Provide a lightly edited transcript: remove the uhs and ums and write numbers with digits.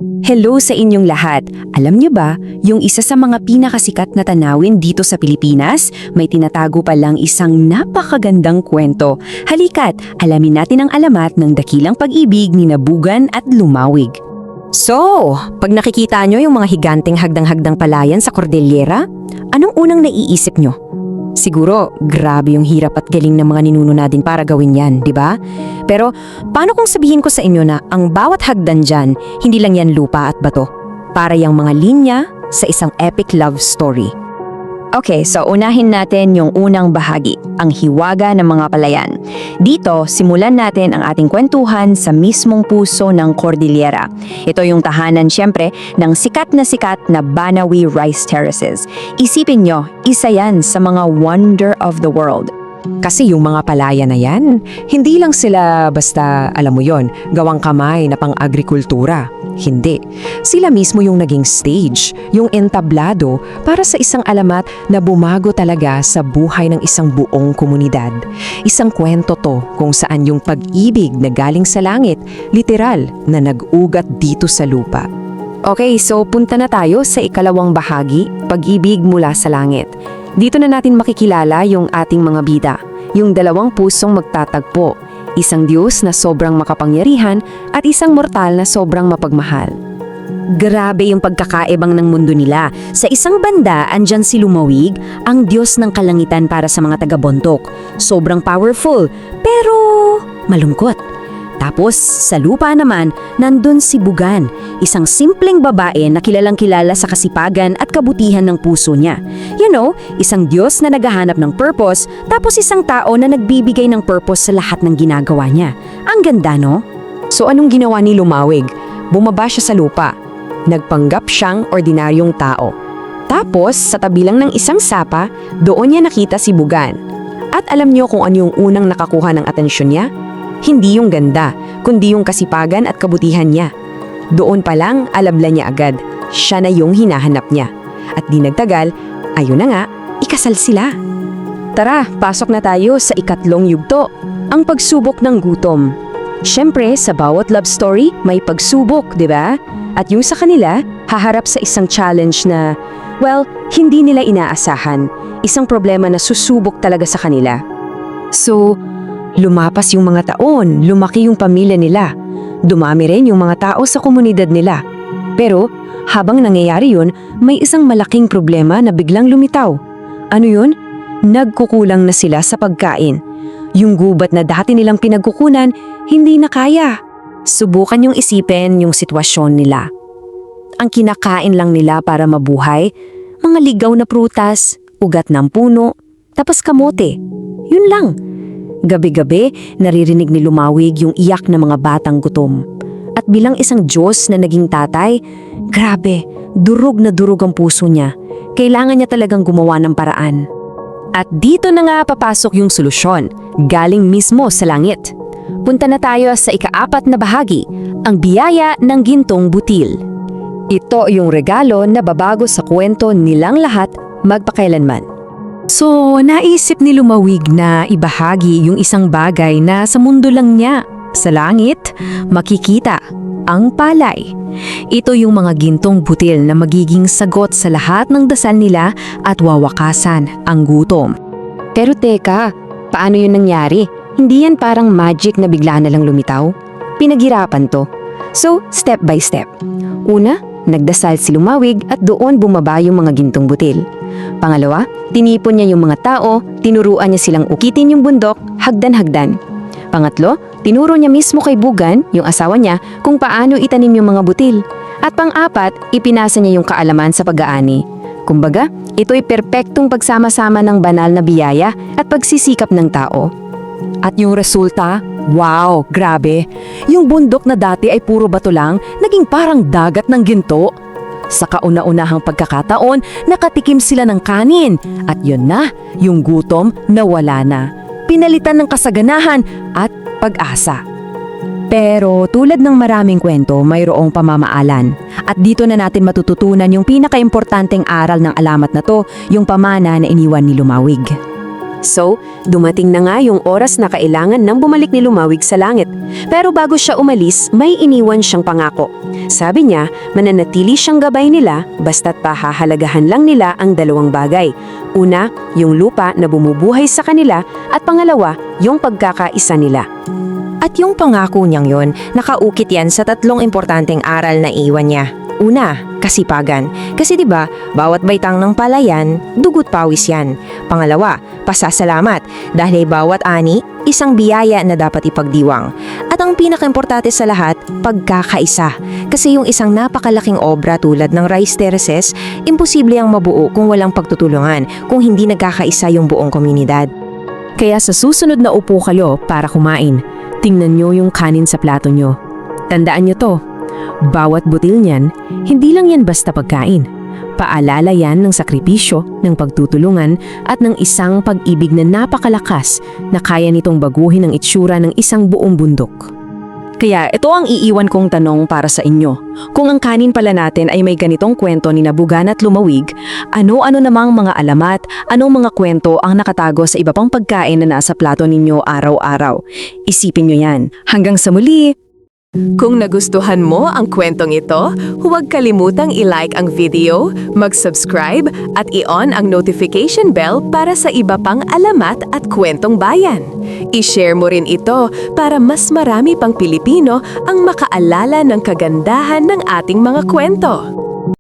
Hello sa inyong lahat. Alam niyo ba, yung isa sa mga pinakasikat na tanawin dito sa Pilipinas, may tinatago palang isang napakagandang kwento. Halika't, alamin natin ang alamat ng dakilang pag-ibig ni Nabugan at Lumawig. So, pag nakikita nyo yung mga higanteng hagdang-hagdang palayan sa Cordillera, anong unang naiisip nyo? Siguro, grabe yung hirap at galing ng mga ninuno natin para gawin yan, di ba? Pero, paano kung sabihin ko sa inyo na ang bawat hagdan dyan, hindi lang yan lupa at bato? Para yung mga linya sa isang epic love story. Okay, so unahin natin yung unang bahagi, ang hiwaga ng mga palayan. Dito, simulan natin ang ating kwentuhan sa mismong puso ng Cordillera. Ito yung tahanan siyempre ng sikat na Banawi Rice Terraces. Isipin nyo, isa yan sa mga wonder of the world. Kasi yung mga palaya na yan, hindi lang sila basta, alam mo yon, gawang kamay na pang-agrikultura. Hindi. Sila mismo yung naging stage, yung entablado para sa isang alamat na bumago talaga sa buhay ng isang buong komunidad. Isang kwento to kung saan yung pag-ibig na galing sa langit, literal na nag-ugat dito sa lupa. Okay, so punta na tayo sa ikalawang bahagi, pag-ibig mula sa langit. Dito na natin makikilala yung ating mga bida, yung dalawang pusong magtatagpo, isang Diyos na sobrang makapangyarihan at isang mortal na sobrang mapagmahal. Grabe yung pagkakaibang ng mundo nila. Sa isang banda, andyan si Lumawig, ang Diyos ng kalangitan para sa mga taga-Bontoc. Sobrang powerful, pero malungkot. Tapos, sa lupa naman, nandun si Bugan, isang simpleng babae na kilalang-kilala sa kasipagan at kabutihan ng puso niya. You know, isang Diyos na naghahanap ng purpose, tapos isang tao na nagbibigay ng purpose sa lahat ng ginagawa niya. Ang ganda, no? So anong ginawa ni Lumawig? Bumaba siya sa lupa. Nagpanggap siyang ordinaryong tao. Tapos, sa tabi lang ng isang sapa, doon niya nakita si Bugan. At alam niyo kung ano yung unang nakakuha ng atensyon niya? Hindi yung ganda, kundi yung kasipagan at kabutihan niya. Doon pa lang, alam niya agad, siya na yung hinahanap niya. At di nagtagal, ayun na nga, ikasal sila. Tara, pasok na tayo sa ikatlong yugto, ang pagsubok ng gutom. Siyempre, sa bawat love story, may pagsubok, di ba? At yung sa kanila, haharap sa isang challenge na, well, hindi nila inaasahan. Isang problema na susubok talaga sa kanila. So, lumapas yung mga taon, lumaki yung pamilya nila. Dumami rin yung mga tao sa komunidad nila. Pero, habang nangyayari yun, may isang malaking problema na biglang lumitaw. Ano yun? Nagkukulang na sila sa pagkain. Yung gubat na dati nilang pinagkukunan, hindi na kaya. Subukan yung isipin yung sitwasyon nila. Ang kinakain lang nila para mabuhay, mga ligaw na prutas, ugat ng puno, tapos kamote. Yun lang. Gabi-gabi, naririnig ni Lumawig yung iyak ng mga batang gutom. At bilang isang Diyos na naging tatay, grabe, durog na durog ang puso niya. Kailangan niya talagang gumawa ng paraan. At dito na nga papasok yung solusyon, galing mismo sa langit. Punta na tayo sa ikaapat na bahagi, ang biyaya ng gintong butil. Ito yung regalo na babago sa kwento nilang lahat magpakailanman. So, naisip ni Lumawig na ibahagi yung isang bagay na sa mundo lang niya. Sa langit, makikita ang palay. Ito yung mga gintong butil na magiging sagot sa lahat ng dasal nila at wawakasan ang gutom. Pero teka, paano yun nangyari? Hindi yan parang magic na bigla na lang lumitaw. Pinaghirapan to. So, step by step. Una, nagdasal si Lumawig at doon bumaba yung mga gintong butil. Pangalawa, tinipon niya yung mga tao, tinuruan niya silang ukitin yung bundok, hagdan-hagdan. Pangatlo, tinuro niya mismo kay Bugan, yung asawa niya, kung paano itanim yung mga butil. At pang-apat, ipinasa niya yung kaalaman sa pag-aani. Kumbaga, ito'y perpektong pagsama-sama ng banal na biyaya at pagsisikap ng tao. At yung resulta, wow, grabe. Yung bundok na dati ay puro bato lang, naging parang dagat ng ginto. Sa kauna-unahang pagkakataon, nakatikim sila ng kanin. At yun na, yung gutom nawala na. Pinalitan ng kasaganahan at pag-asa. Pero tulad ng maraming kwento, mayroong pamamaalan. At dito na natin matututunan yung pinakaimportanteng aral ng alamat na to, yung pamana na iniwan ni Lumawig. So, dumating na nga yung oras na kailangan nang bumalik ni Lumawig sa langit. Pero bago siya umalis, may iniwan siyang pangako. Sabi niya, mananatili siyang gabay nila basta't pahahalagahan lang nila ang dalawang bagay. Una, yung lupa na bumubuhay sa kanila at pangalawa, yung pagkakaisa nila. At yung pangako niyang yon, nakaukit yan sa 3 importanteng aral na iwan niya. Una, kasipagan. Kasi 'di ba, bawat baitang ng palayan, dugot pawis yan. Pangalawa, pasasalamat. Dahil bawat ani, isang biyaya na dapat ipagdiwang. At ang pinakaimportante sa lahat, pagkakaisa. Kasi yung isang napakalaking obra tulad ng rice terraces, imposible ang mabuo kung walang pagtutulungan, kung hindi nagkakaisa yung buong komunidad. Kaya sa susunod na upo kayo para kumain, tingnan nyo yung kanin sa plato nyo. Tandaan nyo to, bawat butil niyan, hindi lang yan basta pagkain. Paalala yan ng sakripisyo, ng pagtutulungan at ng isang pag-ibig na napakalakas na kaya nitong baguhin ang itsura ng isang buong bundok. Kaya ito ang iiwan kong tanong para sa inyo. Kung ang kanin pala natin ay may ganitong kwento ni Nabugan at Lumawig, ano-ano namang mga alamat, anong mga kwento ang nakatago sa iba pang pagkain na nasa plato ninyo araw-araw? Isipin nyo yan. Hanggang sa muli! Kung nagustuhan mo ang kwentong ito, huwag kalimutang i-like ang video, mag-subscribe at i-on ang notification bell para sa iba pang alamat at kwentong bayan. I-share mo rin ito para mas marami pang Pilipino ang makaalala ng kagandahan ng ating mga kwento.